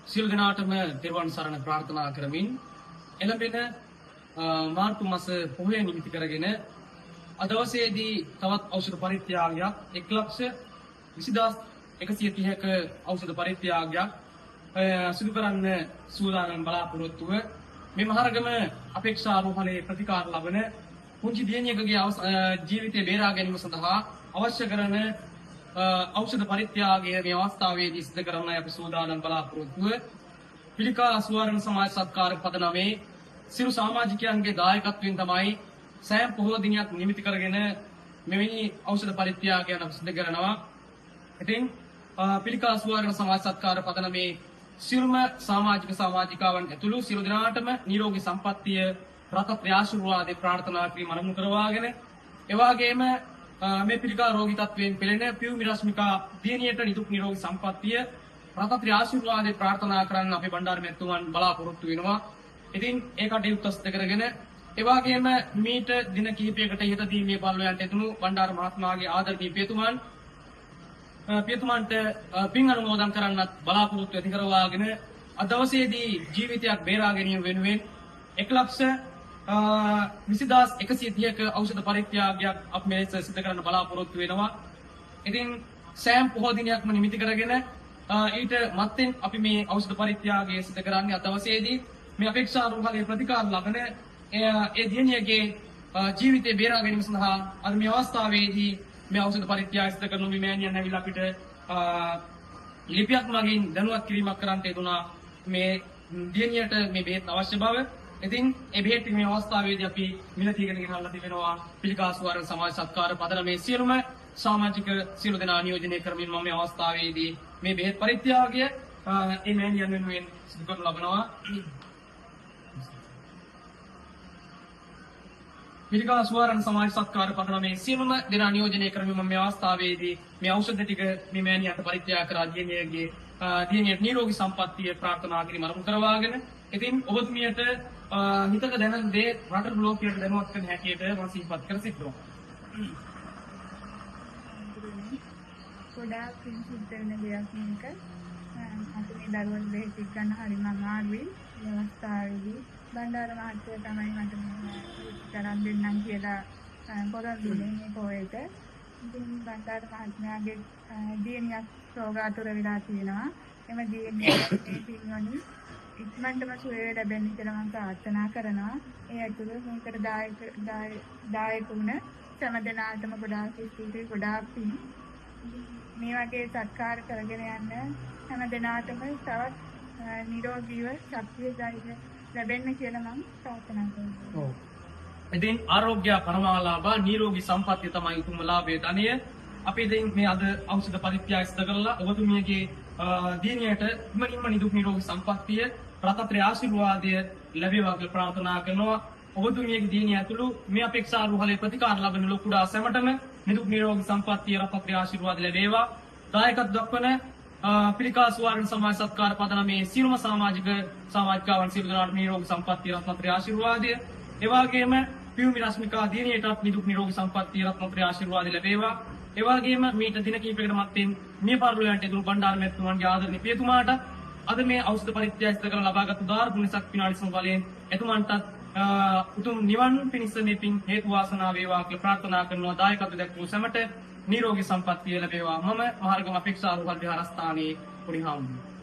සියලු දෙනාටම තෙරුවන් සරණ ප්‍රාර්ථනා කරමින් එළඹෙන මාර්තු මාස පොහොය නිමිති කරගෙන අද දවසේදී තවත් ඖෂධ පරිත්‍යාගයක් 1,20,130ක ඖෂධ පරිත්‍යාගයක් සිදු කරන්න සූදානම් බලාපොරොත්තුව මේ මහරගම අපේක්ෂා රෝහලේ ප්‍රතිකාර ලබන පුංචි දියණියකගේ ජීවිතය බේරා ගැනීම සඳහා අවශ්‍ය කරන ඖෂධ පරිත්‍යාගය මේ අවස්ථාවේදී සිදු කරන්නයි අපි සූදානම් බලාපොරොත්තුව. පිළිකා සුවර්ණ සමාජ සත්කාර පදනමේ සියලු සමාජිකයන්ගේ දායකත්වයෙන් තමයි සෑම පොහොය දිනයක් නිමිති කරගෙන මෙවැනි ඖෂධ පරිත්‍යාගයන් අපි සිදු කරනවා. ඉතින් පිළිකා සුවර්ණ සමාජ සත්කාර පදනමේ සියලුම සමාජිකාවන් ඇතුළු සියලු දෙනාටම නිරෝගී සම්පන්නිය රතත්‍රි ආශිර්වාදේ ප්‍රාර්ථනා කිරීම අනුමත කරවාගෙන එවාගෙම මේ පිළිකා රෝගී තත්වයෙන් පෙළෙන පියුමි රශ්මිකා දියණියට නිදුක් නිරෝගී සම්පන්නිය රතත්‍රි ආශිර්වාදේ ප්‍රාර්ථනා කරන්න අපේ බණ්ඩාර මෙතුමන් බලාපොරොත්තු වෙනවා. ඉතින් ඒ කටයුත්ත සිදු කරගෙන එවාගෙම මීට දින කිහිපයකට ඉහතදී මේ පල්ලෝයන්ට එතුණු බණ්ඩාර මහත්මයාගේ ආදරණීය පියතුමන්ට පින් අනුමෝදන් කරන්නත් බලාපොරොත්තු ඇති කරවාගෙන අද දවසේදී ජීවිතයක් බේරා ගැනීම වෙනුවෙන් 1,20,130ක ඖෂධ පරිත්‍යාගයක් අපි මේ සිදු කරන්න බලාපොරොත්තු වෙනවා. ඉතින් සෑම පොහොය දිනයක්ම නිමිති කරගෙන ඊට මත්තෙන් අපි මේ ඖෂධ පරිත්‍යාගය සිදු කරන්නේ අද දවසේදී මේ අපේක්ෂා රෝහලේ ප්‍රතිකාර ලබන ඒ දියණියගේ ජීවිතය බේරා ගැනීම සඳහා අද මේ අවස්ථාවේදී මේ ඖෂධ පරිත්‍යාගය සිදු කරන මේ මෑණියන් ඇවිල්ලා අපිට ලිපියක් මගින් දැනුවත් කිරීමක් කරන්නට යෙදුණා මේ දියණියට මේ බෙහෙත් අවශ්‍ය බව. ඉතින් ඒ බෙහෙත් මේ අවස්ථාවේදී අපි මිලතියකට ගෙනල්ලා තිබෙනවා පිළිකා සුවර්ණ සමාජ සත්කාර පදනමේ සියලුම සමාජික සියලු දෙනා නියෝජනය කරමින් මම මේ අවස්ථාවේදී මේ බෙහෙත් පරිත්‍යාගය මේ මෑණියන් වෙනුවෙන් සිදු කරනු ලබනවා. පිළිකා සුවර්ණ සමාජ සත්කාර පදනමේ සියලුම දෙනා නියෝජනය කරමින් මම මේ අවස්ථාවේදී මේ ඖෂධ ටික මේ මෑණියන්ට පරිත්‍යාග කරා දියණියට නිරෝගී සම්පන්නිය ප්‍රාර්ථනා කිරීම අනුමත කරවාගෙන ඉතින් ඔබතුමියට හිතක දැනෙන දේ රට බ්ලොක්යට දැනුවත් කරන හැටියට මම සිහිපත් කර සිටිනවා. ගොඩාක් සිද්ධ වෙන දෙයක් මේක. අපි මේ දරුවන් බෙහෙත් ගන්න හරිම අමාරුයි. මේ අවස්ථාවේදී බණ්ඩාර මහත්තයා තමයි මට කරන් දෙන්නම් කියලා පොරොන්දු දුන්නේ මේ පොයේට. ඉතින් බණ්ඩාර මහත්මයාගේ දියණියක් රෝගාතුර වෙලා තියෙනවා. එම දියණියගේ පින්වනි ඉක්මනටම සුවය ලැබෙන්න කියලා මම ප්‍රාර්ථනා කරනවා. ඒ ඇතුළු මේකට දායක වුණ සෑම දෙනාටම ගොඩාක් ස්තුතියි, ගොඩාක් පින්. මේ වගේ සත්කාර කරගෙන යන්න හැම දෙනාටම තවත් නිරෝගීව ශක්තිය ලැබෙන්න කියලා මම ප්‍රාර්ථනා කරනවා. ඉතින් ආරෝග්‍ය පරමාලාභ නිරෝගී සම්පන්නිය තමයි උතුම් ලාභයට අනිය. අපි ඉතින් මේ අද ඖෂධ පරිත්‍යාගය සිදු කරලා ඔබතුමියගේ දියණියට ඉක්මනින්ම නිදුක් නිරෝගී සම්පන්නිය රතත්‍රි ආශිර්වාදය ලැබේවා කියලා ප්‍රාර්ථනා කරනවා. ඔබතුමියගේ දියණිය ඇතුළු මේ අපේක්ෂා රෝහලේ ප්‍රතිකාර ලබන ලොකුඩා සැමටම නිදුක් නිරෝගී සම්පන්නිය රතත්‍රි ආශිර්වාද ලැබේවා. දායකත්ව දක්වන පිළිකා සුවර්ණ සමාජ සත්කාර පදනමේ සියලුම සමාජිකාවන් සියලු දෙනාට නිරෝගී සම්පන්නිය රත්නත්‍රි ආශිර්වාදය. ඒ වගේම පියුමි රශ්මිකා දියණියටත් නිදුක් නිරෝගී සම්පන්නිය රත්නත්‍රි ආශිර්වාද ලැබේවා. ඒ වගේම මීට දින කිහිපයකට මත්තෙන් මේ පරිලෝයන්ට එදුණු බණ්ඩාර මෙතුමන්ගේ ආදරණීය පියතුමාට අද මේ ඖෂධ පරිත්‍යාගය සිදු කරලා ලබාගත් උදාාර පුණ්‍ය ශක්තිය නාඩි බලයෙන් එතුමන්ටත් උතුම් නිවන් පිණිස මේ පින් හේතු වාසනා වේවා කියලා ප්‍රාර්ථනා කරනවා. දායකත්ව දක්වපු සැමට නිරෝගී සම්පන්නිය ලැබේවා. මම මහරගම අපේක්ෂා රෝහල් විහාරස්ථානයේ පුණ්‍යහාමුදුරුවෝ